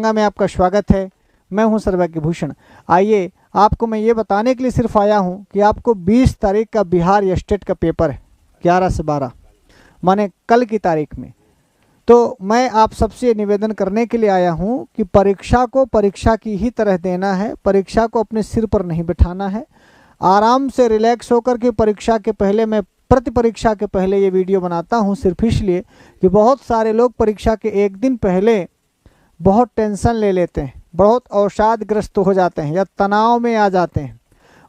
गंगा में आपका स्वागत है। मैं हूं सर्वज्ञ भूषण। आइए आपको मैं ये बताने के लिए सिर्फ आया हूं कि आपको 20 तारीख का बिहार स्टेट का पेपर है, 11 से 12 माने कल की तारीख में। तो मैं आप सबसे निवेदन करने के लिए आया हूं कि परीक्षा को परीक्षा की ही तरह देना है, परीक्षा को अपने सिर पर नहीं बिठाना है। आराम से रिलैक्स होकर के परीक्षा के पहले, मैं प्रति परीक्षा के पहले ये वीडियो बनाता हूं सिर्फ इसलिए कि बहुत सारे लोग परीक्षा के एक दिन पहले बहुत टेंशन ले लेते हैं, बहुत अवसादग्रस्त हो जाते हैं या तनाव में आ जाते हैं।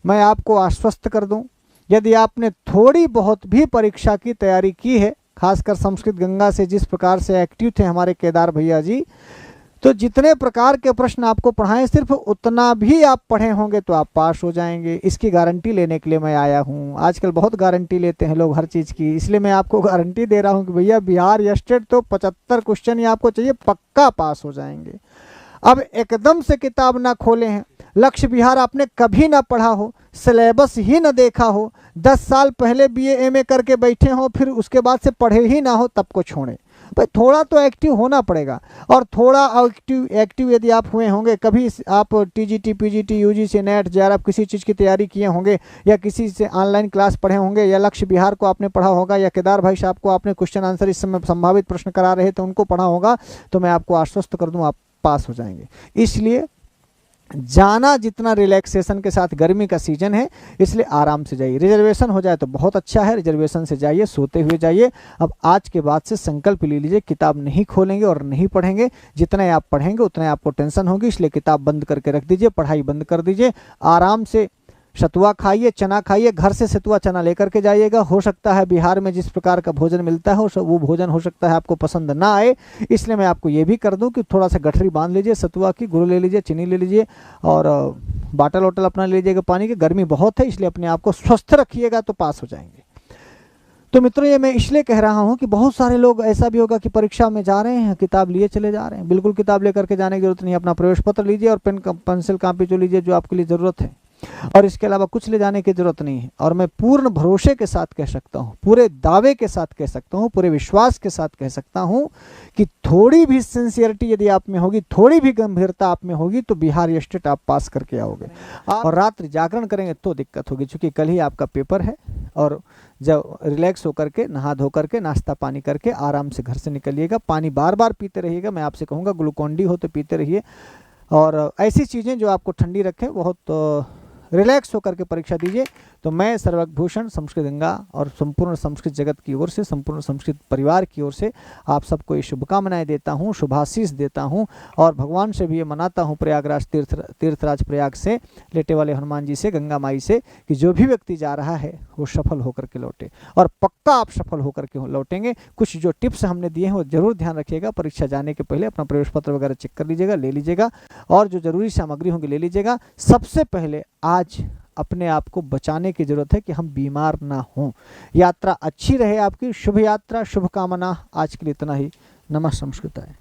मैं आपको आश्वस्त कर दूं, यदि आपने थोड़ी बहुत भी परीक्षा की तैयारी की है, खासकर संस्कृत गंगा से जिस प्रकार से एक्टिव थे हमारे केदार भैया जी, तो जितने प्रकार के प्रश्न आपको पढ़ाएं सिर्फ उतना भी आप पढ़े होंगे तो आप पास हो जाएंगे। इसकी गारंटी लेने के लिए मैं आया हूं। आजकल बहुत गारंटी लेते हैं लोग हर चीज़ की, इसलिए मैं आपको गारंटी दे रहा हूं कि भैया बिहार स्टेट तो 75 क्वेश्चन ही आपको चाहिए, पक्का पास हो जाएंगे। अब एकदम से किताब ना खोले हैं, लक्ष्य बिहार आपने कभी ना पढ़ा हो, सिलेबस ही ना देखा हो, 10 साल पहले BA MA करके बैठे हो, फिर उसके बाद से पढ़े ही ना हो, तब को छोड़ें। भाई थोड़ा तो एक्टिव होना पड़ेगा। और थोड़ा एक्टिव यदि आप हुए होंगे, कभी आप TGT PGT UGC NET JRF किसी चीज़ की तैयारी किए होंगे या किसी से ऑनलाइन क्लास पढ़े होंगे या लक्ष्य बिहार को आपने पढ़ा होगा या केदार भाई साहब को आपने क्वेश्चन आंसर इस समय संभावित प्रश्न करा रहे थे उनको पढ़ा होगा, तो मैं आपको आश्वस्त कर दूं आप पास हो जाएंगे। इसलिए जाना जितना रिलैक्सेशन के साथ, गर्मी का सीजन है इसलिए आराम से जाइए। रिजर्वेशन हो जाए तो बहुत अच्छा है, रिजर्वेशन से जाइए, सोते हुए जाइए। अब आज के बाद से संकल्प ले लीजिए, किताब नहीं खोलेंगे और नहीं पढ़ेंगे। जितना आप पढ़ेंगे उतना आपको टेंशन होगी, इसलिए किताब बंद करके रख दीजिए, पढ़ाई बंद कर दीजिए। आराम से सतुआ खाइए, चना खाइए, घर से सतुआ चना लेकर के जाइएगा। हो सकता है बिहार में जिस प्रकार का भोजन मिलता है वो भोजन हो सकता है आपको पसंद ना आए, इसलिए मैं आपको ये भी कर दूं कि थोड़ा सा गठरी बांध लीजिए सतुआ की, गुड़ ले लीजिए, चीनी ले लीजिए और बाटल वोटल अपना ले लीजिएगा पानी की। गर्मी बहुत है इसलिए अपने आप को स्वस्थ रखिएगा तो पास हो जाएंगे। तो मित्रों ये मैं इसलिए कह रहा हूं कि बहुत सारे लोग ऐसा भी होगा कि परीक्षा में जा रहे हैं, किताब लिए चले जा रहे हैं। बिल्कुल किताब लेकर के जाने की जरूरत नहीं है, अपना प्रवेश पत्र लीजिए और पेन पेंसिल कॉपी जो लीजिए जो आपके लिए ज़रूरत है, और इसके अलावा कुछ ले जाने की जरूरत नहीं है। और मैं पूर्ण भरोसे के साथ कह सकता हूं, पूरे दावे के साथ कह सकता हूं, पूरे विश्वास के साथ कह सकता हूं कि थोड़ी भी सिंसियरिटी यदि आप में होगी, थोड़ी भी गंभीरता आप में होगी तो बिहार स्टेट आप पास करके आओगे। और रात्रि जागरण करेंगे तो दिक्कत होगी, क्योंकि कल ही आपका पेपर है। और जब रिलैक्स होकर के, नहा धो करके, नाश्ता पानी करके आराम से घर से निकलिएगा। पानी बार बार पीते रहिएगा, मैं आपसे कहूँगा ग्लूकोन डी हो तो पीते रहिए। और ऐसी चीज़ें जो आपको ठंडी रखें, बहुत रिलैक्स होकर के परीक्षा दीजिए। तो मैं सर्वज्ञ भूषण संस्कृत गंगा और संपूर्ण संस्कृत जगत की ओर से, संपूर्ण संस्कृत परिवार की ओर से आप सबको ये शुभकामनाएं देता हूं, शुभाशीष देता हूं। और भगवान से भी ये मनाता हूं, प्रयागराज तीर्थराज प्रयाग से, लेटे वाले हनुमान जी से, गंगा माई से, कि जो भी व्यक्ति जा रहा है वो सफल होकर के लौटे। और पक्का आप सफल होकर के लौटेंगे। कुछ जो टिप्स हमने दिए हैं वो जरूर ध्यान रखिएगा। परीक्षा जाने के पहले अपना प्रवेश पत्र वगैरह चेक कर लीजिएगा, ले लीजिएगा, और जो जरूरी सामग्री होंगी ले लीजिएगा। सबसे पहले आज अपने आप को बचाने की जरूरत है कि हम बीमार ना हों। यात्रा अच्छी रहे आपकी, शुभ यात्रा, शुभकामना। आज के लिए इतना ही। नमः संस्कृताय।